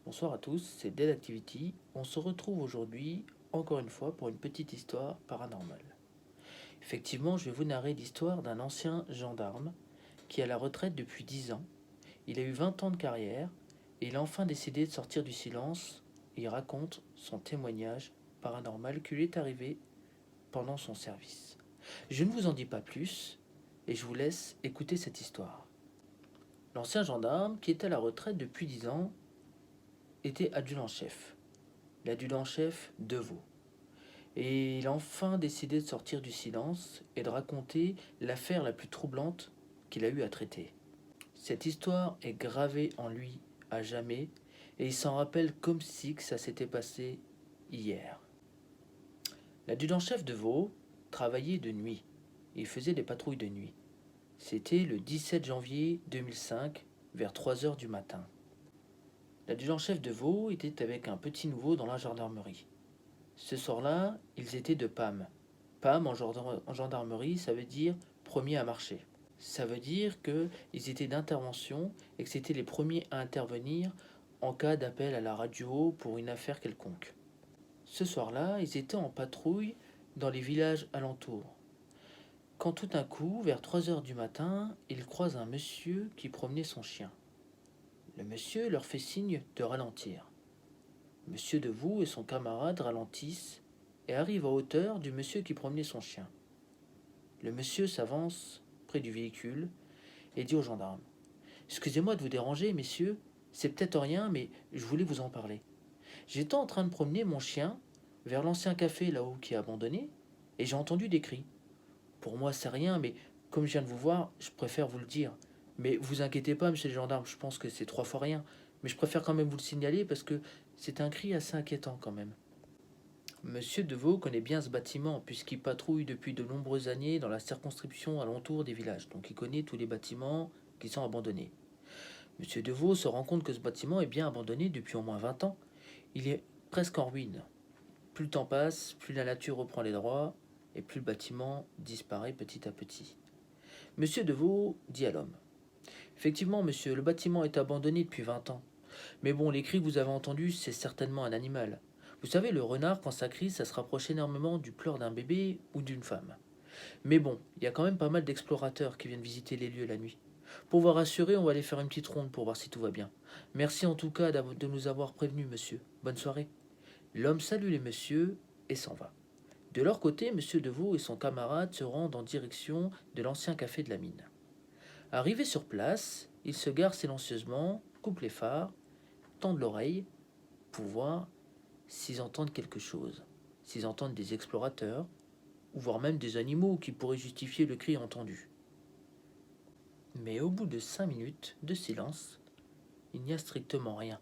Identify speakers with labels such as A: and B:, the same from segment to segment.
A: Bonsoir à tous, c'est Dead Activity. On se retrouve aujourd'hui, encore une fois, pour une petite histoire paranormale. Effectivement, je vais vous narrer l'histoire d'un ancien gendarme qui est à la retraite depuis 10 ans. Il a eu 20 ans de carrière et il a enfin décidé de sortir du silence. Il raconte son témoignage paranormal qui lui est arrivé pendant son service. Je ne vous en dis pas plus et je vous laisse écouter cette histoire. L'ancien gendarme, qui était à la retraite depuis 10 ans, était adjudant-chef. L'adjudant-chef Deveau. Et il a enfin décidé de sortir du silence et de raconter l'affaire la plus troublante qu'il a eu à traiter. Cette histoire est gravée en lui à jamais et il s'en rappelle comme si que ça s'était passé hier. L'adjudant-chef de Vaux travaillait de nuit. Il faisait des patrouilles de nuit. C'était le 17 janvier 2005 vers 3 heures du matin. L'adjudant-chef de Vaux était avec un petit nouveau dans la gendarmerie. Ce soir-là, ils étaient de PAM. PAM en gendarmerie, ça veut dire premier à marcher. Ça veut dire qu'ils étaient d'intervention et que c'était les premiers à intervenir en cas d'appel à la radio pour une affaire quelconque. Ce soir-là, ils étaient en patrouille dans les villages alentours. Quand tout d'un coup, vers 3 heures du matin, ils croisent un monsieur qui promenait son chien. Le monsieur leur fait signe de ralentir. Monsieur Devoux et son camarade ralentissent et arrivent à hauteur du monsieur qui promenait son chien. Le monsieur s'avance près du véhicule et dit aux gendarmes: Excusez-moi de vous déranger, messieurs, c'est peut-être rien, mais je voulais vous en parler. J'étais en train de promener mon chien vers l'ancien café là-haut qui est abandonné et j'ai entendu des cris. Pour moi, c'est rien, mais comme je viens de vous voir, je préfère vous le dire. Mais vous inquiétez pas, monsieur le gendarme, je pense que c'est 3 fois rien. Mais je préfère quand même vous le signaler parce que c'est un cri assez inquiétant quand même. Monsieur Deveau connaît bien ce bâtiment puisqu'il patrouille depuis de nombreuses années dans la circonscription alentour des villages. Donc il connaît tous les bâtiments qui sont abandonnés. Monsieur Deveau se rend compte que ce bâtiment est bien abandonné depuis au moins 20 ans. Il est presque en ruine. Plus le temps passe, plus la nature reprend les droits et plus le bâtiment disparaît petit à petit. Monsieur Deveau dit à l'homme: Effectivement, monsieur, le bâtiment est abandonné depuis 20 ans. Mais bon, les cris que vous avez entendus, c'est certainement un animal. Vous savez, le renard, quand ça crie, ça se rapproche énormément du pleur d'un bébé ou d'une femme. Mais bon, il y a quand même pas mal d'explorateurs qui viennent visiter les lieux la nuit. Pour vous rassurer, on va aller faire une petite ronde pour voir si tout va bien. Merci en tout cas de nous avoir prévenus, monsieur. Bonne soirée. L'homme salue les messieurs et s'en va. De leur côté, monsieur Deveau et son camarade se rendent en direction de l'ancien café de la mine. Arrivés sur place, ils se garent silencieusement, coupent les phares, tendent l'oreille pour voir s'ils entendent quelque chose, s'ils entendent des explorateurs, ou voire même des animaux qui pourraient justifier le cri entendu. Mais au bout de 5 minutes de silence, il n'y a strictement rien,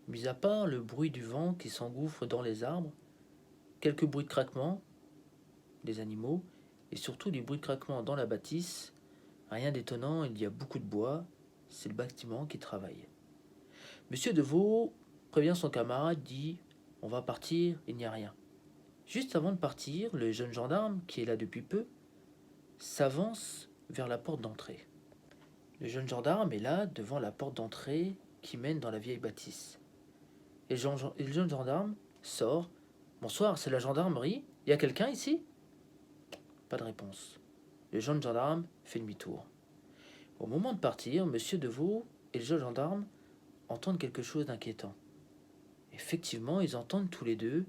A: mis à part le bruit du vent qui s'engouffre dans les arbres, quelques bruits de craquement des animaux, et surtout des bruits de craquement dans la bâtisse. Rien d'étonnant, il y a beaucoup de bois, c'est le bâtiment qui travaille. Monsieur Deveau prévient son camarade, dit: On va partir, il n'y a rien. Juste avant de partir, le jeune gendarme, qui est là depuis peu, s'avance vers la porte d'entrée. Le jeune gendarme est là, devant la porte d'entrée qui mène dans la vieille bâtisse. Et le jeune gendarme sort. Bonsoir, c'est la gendarmerie? Il y a quelqu'un ici? Pas de réponse. Le jeune gendarme fait demi-tour. Au moment de partir, monsieur Deveau et le jeune gendarme entendent quelque chose d'inquiétant. Effectivement, ils entendent tous les deux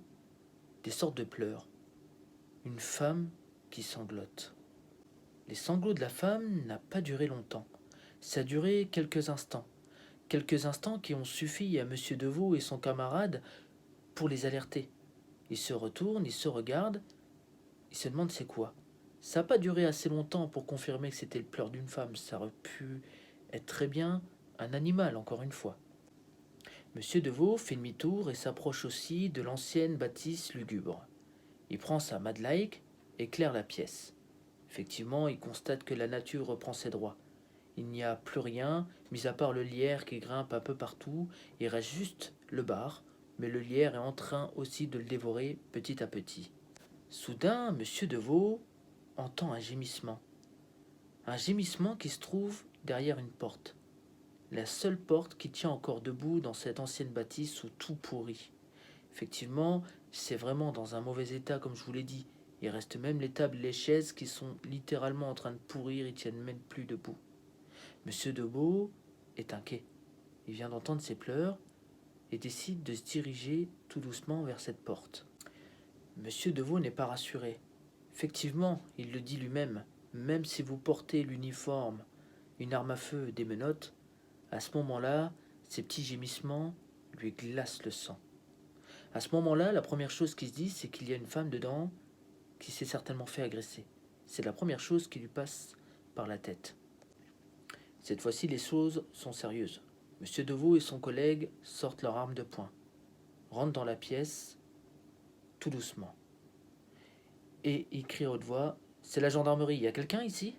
A: des sortes de pleurs. Une femme qui sanglote. Les sanglots de la femme n'ont pas duré longtemps. Ça a duré quelques instants. Quelques instants qui ont suffi à monsieur Deveau et son camarade pour les alerter. Ils se retournent, ils se regardent, ils se demandent c'est quoi. Ça n'a pas duré assez longtemps pour confirmer que c'était le pleur d'une femme. Ça aurait pu être très bien un animal, encore une fois. Monsieur Deveau fait demi-tour et s'approche aussi de l'ancienne bâtisse lugubre. Il prend sa Madeleine, éclaire la pièce. Effectivement, il constate que la nature reprend ses droits. Il n'y a plus rien, mis à part le lierre qui grimpe un peu partout. Il reste juste le bar, mais le lierre est en train aussi de le dévorer petit à petit. Soudain, monsieur Deveau entend un gémissement. Un gémissement qui se trouve derrière une porte. la seule porte qui tient encore debout dans cette ancienne bâtisse où tout pourrit. Effectivement, c'est vraiment dans un mauvais état, comme je vous l'ai dit. Il reste même les tables et les chaises qui sont littéralement en train de pourrir, ils tiennent même plus debout. Monsieur Deveau est inquiet. Il vient d'entendre ses pleurs et décide de se diriger tout doucement vers cette porte. Monsieur Deveau n'est pas rassuré. Effectivement, il le dit lui-même, même si vous portez l'uniforme, une arme à feu, des menottes, à ce moment-là, ces petits gémissements lui glacent le sang. À ce moment-là, la première chose qui se dit, c'est qu'il y a une femme dedans qui s'est certainement fait agresser. C'est la première chose qui lui passe par la tête. Cette fois-ci, les choses sont sérieuses. Monsieur Deveau et son collègue sortent leur arme de poing, rentrent dans la pièce, tout doucement. Et ils crient à haute voix, « C'est la gendarmerie, il y a quelqu'un ici ?»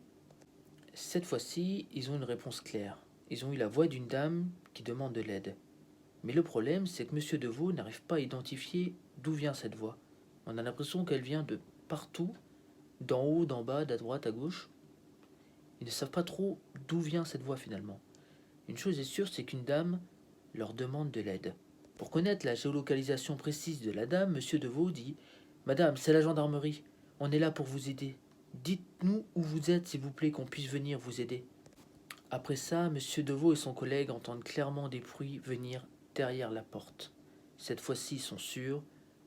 A: Cette fois-ci, ils ont une réponse claire. Ils ont eu la voix d'une dame qui demande de l'aide. Mais le problème, c'est que Monsieur Deveau n'arrive pas à identifier d'où vient cette voix. On a l'impression qu'elle vient de partout, d'en haut, d'en bas, d'à droite, à gauche. Ils ne savent pas trop d'où vient cette voix finalement. Une chose est sûre, c'est qu'une dame leur demande de l'aide. Pour connaître la géolocalisation précise de la dame, Monsieur Deveau dit « Madame, c'est la gendarmerie. On est là pour vous aider. Dites-nous où vous êtes, s'il vous plaît, qu'on puisse venir vous aider. » Après ça, Monsieur Deveau et son collègue entendent clairement des bruits venir derrière la porte. Cette fois-ci, ils sont sûrs,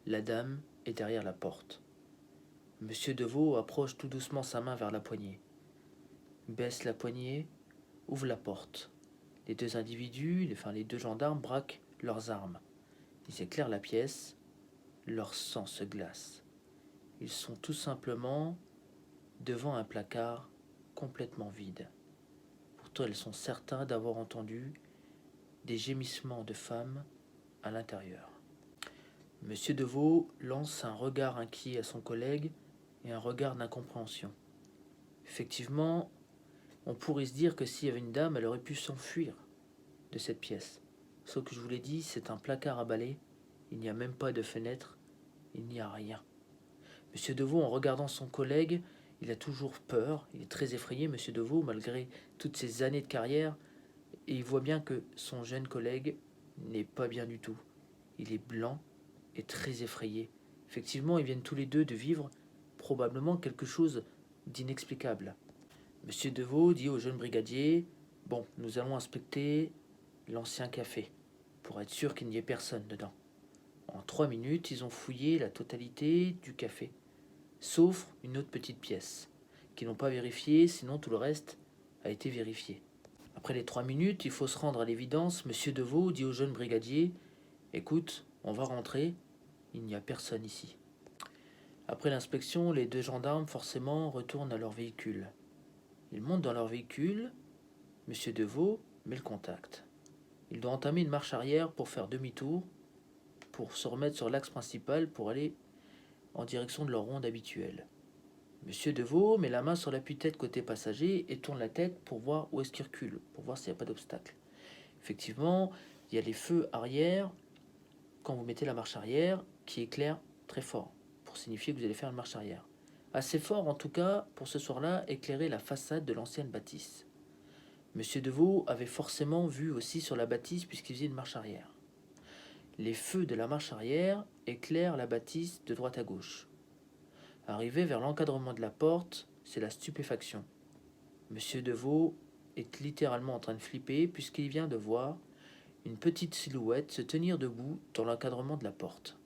A: la dame est derrière la porte. Monsieur Deveau approche tout doucement sa main vers la poignée. Baisse la poignée, ouvre la porte. Les deux individus, les deux gendarmes, braquent leurs armes. Ils éclairent la pièce, leur sang se glace. Ils sont tout simplement devant un placard complètement vide. Pourtant, ils sont certains d'avoir entendu des gémissements de femmes à l'intérieur. Monsieur Deveau lance un regard inquiet à son collègue et un regard d'incompréhension. Effectivement, on pourrait se dire que s'il y avait une dame, elle aurait pu s'enfuir de cette pièce. Sauf que je vous l'ai dit, c'est un placard à balai, il n'y a même pas de fenêtre, il n'y a rien. Monsieur Deveau, en regardant son collègue, il a toujours peur, il est très effrayé, Monsieur Deveau, malgré toutes ces années de carrière, et il voit bien que son jeune collègue n'est pas bien du tout. Il est blanc et très effrayé. Effectivement, ils viennent tous les deux de vivre probablement quelque chose d'inexplicable. Monsieur Deveau dit au jeune brigadier « Bon, nous allons inspecter l'ancien café, pour être sûr qu'il n'y ait personne dedans. » En 3 minutes, ils ont fouillé la totalité du café, sauf une autre petite pièce, qu'ils n'ont pas vérifiée, sinon tout le reste a été vérifié. Après les 3 minutes, il faut se rendre à l'évidence. Monsieur Deveau dit au jeune brigadier « Écoute, on va rentrer, il n'y a personne ici. » Après l'inspection, les deux gendarmes forcément retournent à leur véhicule. Ils montent dans leur véhicule, Monsieur Deveau met le contact. Il doit entamer une marche arrière pour faire demi-tour, pour se remettre sur l'axe principal pour aller en direction de leur ronde habituelle. Monsieur Deveau met la main sur l'appui-tête côté passager et tourne la tête pour voir où est-ce qu'il recule, pour voir s'il n'y a pas d'obstacle. Effectivement, il y a les feux arrière, quand vous mettez la marche arrière, qui éclairent très fort, pour signifier que vous allez faire une marche arrière. Assez fort en tout cas, pour ce soir-là, éclairer la façade de l'ancienne bâtisse. Monsieur Deveau avait forcément vu aussi sur la bâtisse puisqu'il faisait une marche arrière. Les feux de la marche arrière éclairent la bâtisse de droite à gauche. Arrivé vers l'encadrement de la porte, c'est la stupéfaction. Monsieur Deveau est littéralement en train de flipper puisqu'il vient de voir une petite silhouette se tenir debout dans l'encadrement de la porte.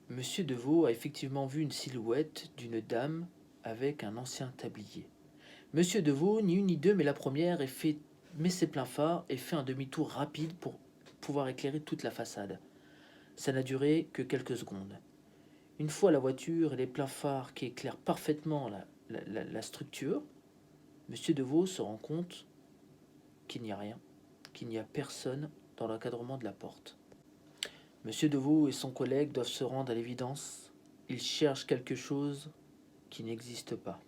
A: Monsieur Deveau a effectivement vu une silhouette d'une dame avec un ancien tablier. Monsieur Deveau, ni une ni deux, mais la première, met ses pleins phares et fait un demi-tour rapide pour pouvoir éclairer toute la façade. Ça n'a duré que quelques secondes. Une fois la voiture et les pleins phares qui éclairent parfaitement la structure, Monsieur Deveau se rend compte qu'il n'y a rien, qu'il n'y a personne dans l'encadrement de la porte. Monsieur Deveau et son collègue doivent se rendre à l'évidence. Ils cherchent quelque chose qui n'existe pas.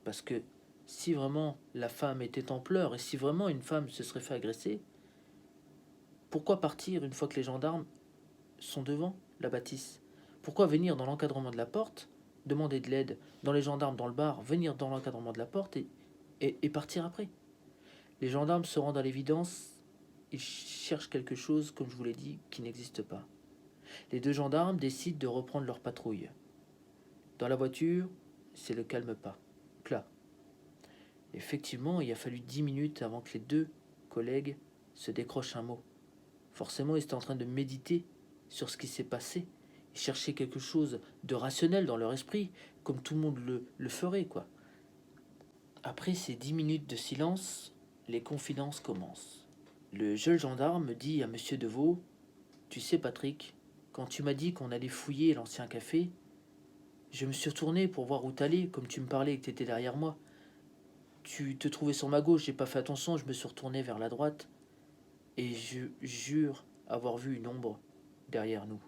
A: Parce que si vraiment la femme était en pleurs et si vraiment une femme se serait fait agresser, pourquoi partir une fois que les gendarmes sont devant la bâtisse? Pourquoi venir dans l'encadrement de la porte, demander de l'aide dans les gendarmes dans le bar, venir dans l'encadrement de la porte et partir après? Les gendarmes se rendent à l'évidence, ils cherchent quelque chose, comme je vous l'ai dit, qui n'existe pas. Les deux gendarmes décident de reprendre leur patrouille. Dans la voiture, c'est le calme pas. Plat. Effectivement, il a fallu 10 minutes avant que les deux collègues se décrochent un mot. Forcément, ils étaient en train de méditer sur ce qui s'est passé. Ils cherchaient quelque chose de rationnel dans leur esprit, comme tout le monde le ferait, quoi. Après ces 10 minutes de silence, les confidences commencent. Le jeune gendarme dit à Monsieur Deveau: Tu sais, Patrick, quand tu m'as dit qu'on allait fouiller l'ancien café, je me suis retourné pour voir où t'allais, comme tu me parlais et que t'étais derrière moi. Tu te trouvais sur ma gauche, j'ai pas fait attention, je me suis retourné vers la droite, et je jure avoir vu une ombre derrière nous.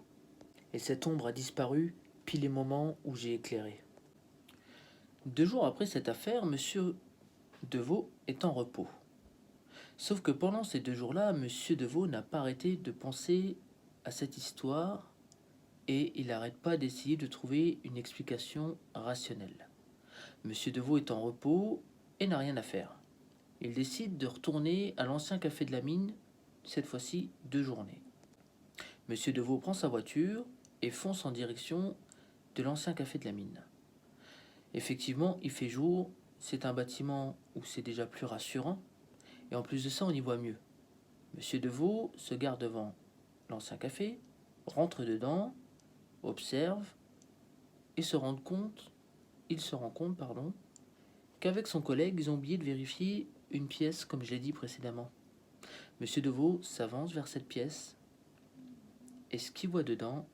A: Et cette ombre a disparu pile les moments où j'ai éclairé. 2 jours après cette affaire, Monsieur Deveau est en repos. Sauf que pendant ces 2 jours-là, Monsieur Deveau n'a pas arrêté de penser à cette histoire et il n'arrête pas d'essayer de trouver une explication rationnelle. Monsieur Deveau est en repos et n'a rien à faire. Il décide de retourner à l'ancien café de la mine, cette fois-ci 2 journées. Monsieur Deveau prend sa voiture et fonce en direction de l'ancien café de la mine. Effectivement, il fait jour, c'est un bâtiment où c'est déjà plus rassurant, et en plus de ça, on y voit mieux. Monsieur Deveau se gare devant l'ancien café, rentre dedans, observe, et il se rend compte, qu'avec son collègue, ils ont oublié de vérifier une pièce, comme je l'ai dit précédemment. Monsieur Deveau s'avance vers cette pièce, et ce qu'il voit dedans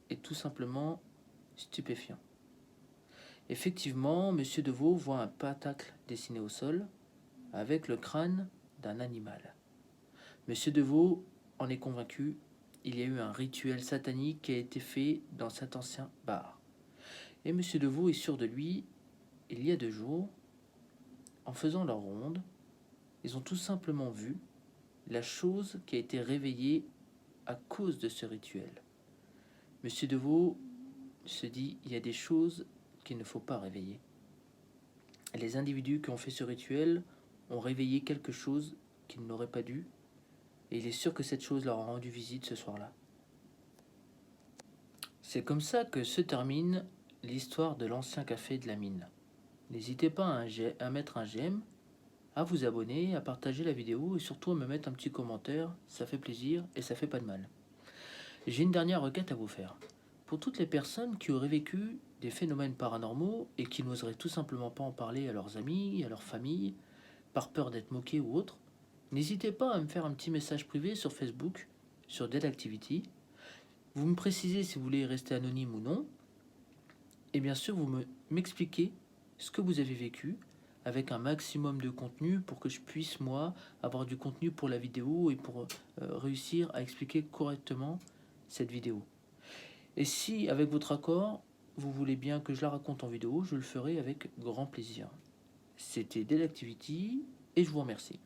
A: est tout simplement stupéfiant. Effectivement, Monsieur Deveau voit un pentacle dessiné au sol avec le crâne d'un animal. Monsieur Deveau en est convaincu, il y a eu un rituel satanique qui a été fait dans cet ancien bar. Et Monsieur Deveau est sûr de lui, il y a 2 jours, en faisant leur ronde, ils ont tout simplement vu la chose qui a été réveillée à cause de ce rituel. Monsieur Deveau se dit, il y a des choses qu'il ne faut pas réveiller. Les individus qui ont fait ce rituel ont réveillé quelque chose qu'ils n'auraient pas dû, et il est sûr que cette chose leur a rendu visite ce soir-là. C'est comme ça que se termine l'histoire de l'ancien café de la mine. N'hésitez pas à mettre un j'aime, à vous abonner, à partager la vidéo et surtout à me mettre un petit commentaire, ça fait plaisir et ça fait pas de mal. J'ai une dernière requête à vous faire. Pour toutes les personnes qui auraient vécu des phénomènes paranormaux et qui n'oseraient tout simplement pas en parler à leurs amis, à leur famille, par peur d'être moqués ou autre, n'hésitez pas à me faire un petit message privé sur Facebook, sur Dead Activity. Vous me précisez si vous voulez rester anonyme ou non. Et bien sûr, vous m'expliquez ce que vous avez vécu avec un maximum de contenu pour que je puisse, moi, avoir du contenu pour la vidéo et pour réussir à expliquer correctement cette vidéo. Et si, avec votre accord, vous voulez bien que je la raconte en vidéo, je le ferai avec grand plaisir. C'était Dead Activity et je vous remercie.